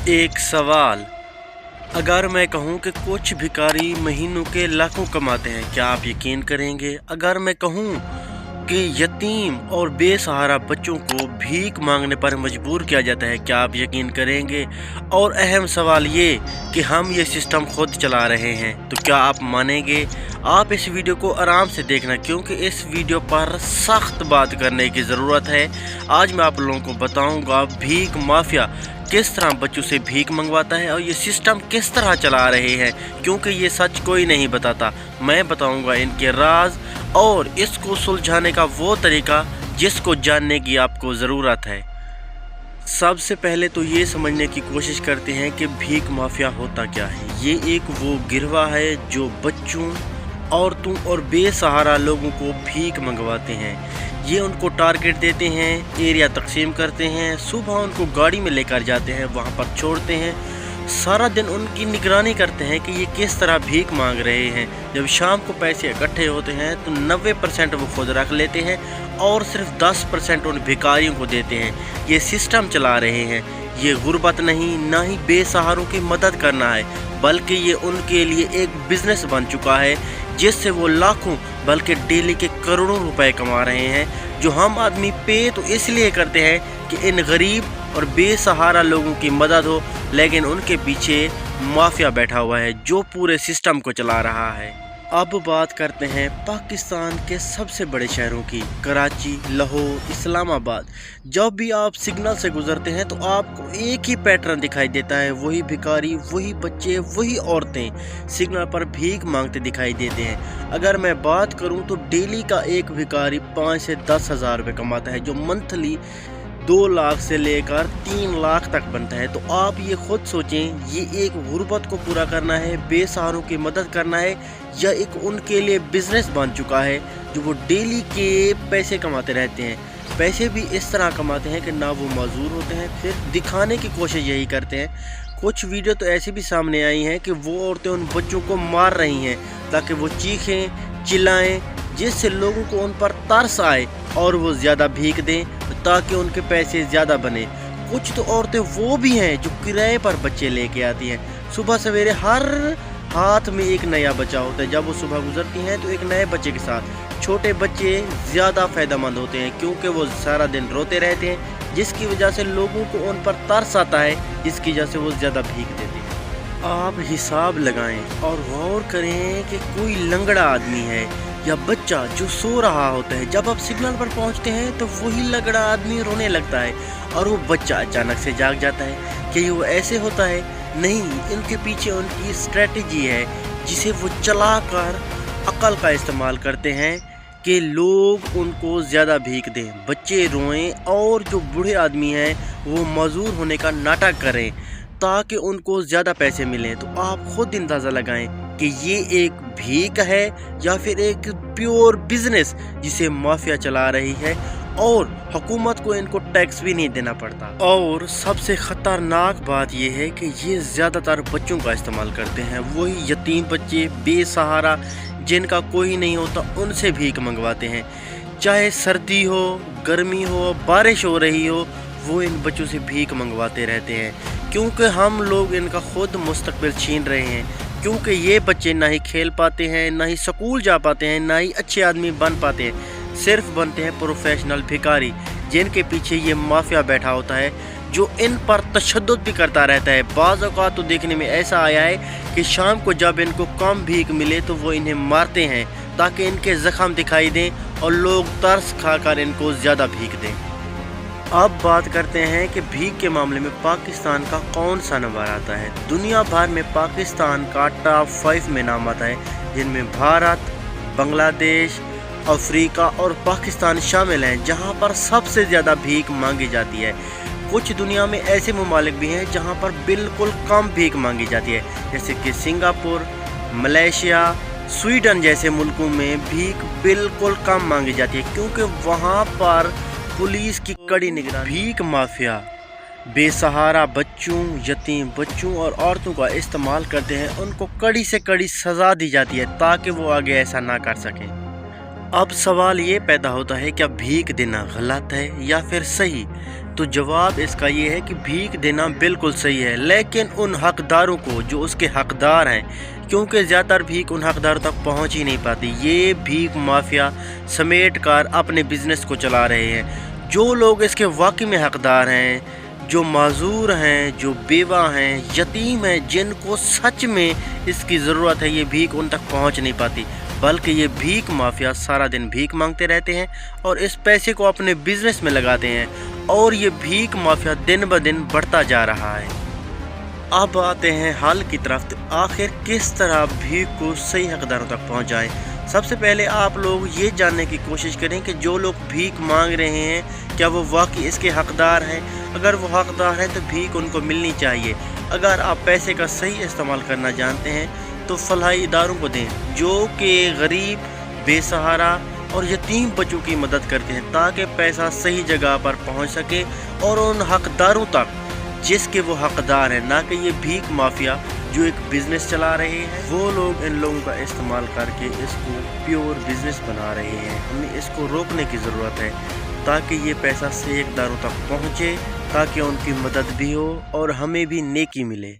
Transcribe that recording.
एक सवाल, अगर मैं कहूं कि कुछ भिखारी महीनों के लाखों कमाते हैं, क्या आप यकीन करेंगे? अगर मैं कहूं कि यतीम और बेसहारा बच्चों को भीख मांगने पर मजबूर किया जाता है, क्या आप यकीन करेंगे? और अहम सवाल ये कि हम ये सिस्टम खुद चला रहे हैं, तो क्या आप मानेंगे? आप इस वीडियो को आराम से देखना, क्योंकि इस वीडियो पर सख्त बात करने की ज़रूरत है। आज मैं आप लोगों को बताऊंगा भीख माफिया किस तरह बच्चों से भीख मंगवाता है और ये सिस्टम किस तरह चला रहे हैं, क्योंकि ये सच कोई नहीं बताता। मैं बताऊंगा इनके राज और इसको सुलझाने का वो तरीका जिसको जानने की आपको ज़रूरत है। सबसे पहले तो ये समझने की कोशिश करते हैं कि भीख माफिया होता क्या है। ये एक वो गिरवा है जो बच्चों, औरतों और बेसहारा लोगों को भीख मंगवाते हैं। ये उनको टारगेट देते हैं, एरिया तकसीम करते हैं, सुबह उनको गाड़ी में लेकर जाते हैं, वहाँ पर छोड़ते हैं, सारा दिन उनकी निगरानी करते हैं कि ये किस तरह भीख मांग रहे हैं। जब शाम को पैसे इकट्ठे होते हैं तो 90% वो खुद रख लेते हैं और सिर्फ 10% उन भिखारियों को देते हैं। ये सिस्टम चला रहे हैं। ये गुर्बत नहीं, ना ही बेसहारों की मदद करना है, बल्कि ये उनके लिए एक बिजनेस बन चुका है जिससे वो लाखों बल्कि डेली के करोड़ों रुपए कमा रहे हैं। जो हम आदमी पे तो इसलिए करते हैं कि इन गरीब और बेसहारा लोगों की मदद हो, लेकिन उनके पीछे माफिया बैठा हुआ है जो पूरे सिस्टम को चला रहा है। अब बात करते हैं पाकिस्तान के सबसे बड़े शहरों की, कराची, लाहौर, इस्लामाबाद। जब भी आप सिग्नल से गुजरते हैं तो आपको एक ही पैटर्न दिखाई देता है, वही भिखारी, वही बच्चे, वही औरतें सिग्नल पर भीख मांगते दिखाई देते हैं। अगर मैं बात करूं तो डेली का एक भिखारी 5 से 10 हज़ार रुपये कमाता है, जो मंथली 2 लाख से लेकर 3 लाख तक बनता है। तो आप ये खुद सोचें, ये एक गुर्बत को पूरा करना है, बेसहारों की मदद करना है, या एक उनके लिए बिजनेस बन चुका है जो वो डेली के पैसे कमाते रहते हैं। पैसे भी इस तरह कमाते हैं कि ना वो मजदूर होते हैं, फिर दिखाने की कोशिश यही करते हैं। कुछ वीडियो तो ऐसे भी सामने आई हैं कि वो औरतें उन बच्चों को मार रही हैं ताकि वो चीखें, चिल्लाएं, जिससे लोगों को उन पर तरस आए और वो ज़्यादा भीख दें ताकि उनके पैसे ज़्यादा बने। कुछ तो औरतें वो भी हैं जो किराए पर बच्चे लेके आती हैं। सुबह सवेरे हर हाथ में एक नया बच्चा होता है। जब वो सुबह गुजरती हैं तो एक नए बच्चे के साथ। छोटे बच्चे ज़्यादा फ़ायदेमंद होते हैं क्योंकि वो सारा दिन रोते रहते हैं, जिसकी वजह से लोगों को उन पर तरस आता है, जिसकी वजह से वो ज़्यादा भीख देते हैं। आप हिसाब लगाएं और गौर करें कि कोई लंगड़ा आदमी है या बच्चा जो सो रहा होता है, जब आप सिग्नल पर पहुंचते हैं तो वही लंगड़ा आदमी रोने लगता है और वो बच्चा अचानक से जाग जाता है। कि वो ऐसे होता है? नहीं, इनके पीछे उनकी स्ट्रेटजी है जिसे वो चलाकर अकल का इस्तेमाल करते हैं कि लोग उनको ज़्यादा भीख दें, बच्चे रोएं और जो बूढ़े आदमी हैं वो मजदूर होने का नाटक करें ताकि उनको ज़्यादा पैसे मिलें। तो आप खुद अंदाज़ा लगाएं कि ये एक भीख है या फिर एक प्योर बिजनेस जिसे माफिया चला रही है, और हुकूमत को इनको टैक्स भी नहीं देना पड़ता। और सबसे ख़तरनाक बात यह है कि ये ज़्यादातर बच्चों का इस्तेमाल करते हैं। वही यतीम बच्चे, बेसहारा, जिनका कोई नहीं होता, उनसे भीख मंगवाते हैं। चाहे सर्दी हो, गर्मी हो, बारिश हो रही हो, वो इन बच्चों से भीख मंगवाते रहते हैं, क्योंकि हम लोग इनका खुद मुस्तकबिल छीन रहे हैं। क्योंकि ये बच्चे ना ही खेल पाते हैं, ना ही स्कूल जा पाते हैं, ना ही अच्छे आदमी बन पाते हैं, सिर्फ बनते हैं प्रोफेशनल भिखारी, जिनके पीछे ये माफिया बैठा होता है जो इन पर तशद्दुद भी करता रहता है। बाज़ औक़ात तो देखने में ऐसा आया है कि शाम को जब इनको कम भीख मिले तो वो इन्हें मारते हैं ताकि इनके ज़ख्म दिखाई दें और लोग तरस खाकर इनको ज़्यादा भीख दें। अब बात करते हैं कि भीख के मामले में पाकिस्तान का कौन सा नंबर आता है। दुनिया भर में पाकिस्तान का टॉप 5 में नाम आता है, जिनमें भारत, बांग्लादेश, अफ्रीका और पाकिस्तान शामिल हैं, जहां पर सबसे ज़्यादा भीख मांगी जाती है। कुछ दुनिया में ऐसे ममालिक भी हैं जहां पर बिल्कुल कम भीख मांगी जाती है, जैसे कि सिंगापुर, मलेशिया, स्वीडन जैसे मुल्कों में भीख बिल्कुल कम मांगी जाती है, क्योंकि वहां पर पुलिस की कड़ी निगरानी। भीख माफिया बेसहारा बच्चों, यतीम बच्चों और औरतों का इस्तेमाल करते हैं। उनको कड़ी से कड़ी सज़ा दी जाती है ताकि वो आगे ऐसा ना कर सकें। अब सवाल ये पैदा होता है, क्या भीख देना गलत है या फिर सही? तो जवाब इसका ये है कि भीख देना बिल्कुल सही है, लेकिन उन हकदारों को जो उसके हकदार हैं, क्योंकि ज़्यादातर भीख उन हकदारों तक पहुंच ही नहीं पाती। ये भीख माफिया समेट कर अपने बिजनेस को चला रहे हैं। जो लोग इसके वाकई में हकदार हैं, जो माजूर हैं, जो बेवा हैं, यतीम हैं, जिनको सच में इसकी ज़रूरत है, ये भीख उन तक पहुंच नहीं पाती, बल्कि ये भीख माफिया सारा दिन भीख मांगते रहते हैं और इस पैसे को अपने बिजनेस में लगाते हैं, और ये भीख माफिया दिन ब दिन बढ़ता जा रहा है। अब आते हैं हल की तरफ। तो आखिर किस तरह भीख को सही हकदारों तक पहुंचाएं? सबसे पहले आप लोग ये जानने की कोशिश करें कि जो लोग भीख मांग रहे हैं, क्या वो वाकई इसके हकदार हैं? अगर वो हकदार हैं तो भीख उनको मिलनी चाहिए। अगर आप पैसे का सही इस्तेमाल करना जानते हैं तो फलाही इदारों को दें, जो कि गरीब, बेसहारा और यतीम बच्चों की मदद करते हैं, ताकि पैसा सही जगह पर पहुंच सके और उन हकदारों तक जिसके वो हकदार हैं, ना कि ये भीख माफिया जो एक बिज़नेस चला रहे हैं। वो लोग इन लोगों का इस्तेमाल करके इसको प्योर बिज़नेस बना रहे हैं। हमें इसको रोकने की ज़रूरत है ताकि ये पैसा सही हकदारों तक पहुँचे, ताकि उनकी मदद भी हो और हमें भी नेकी मिले।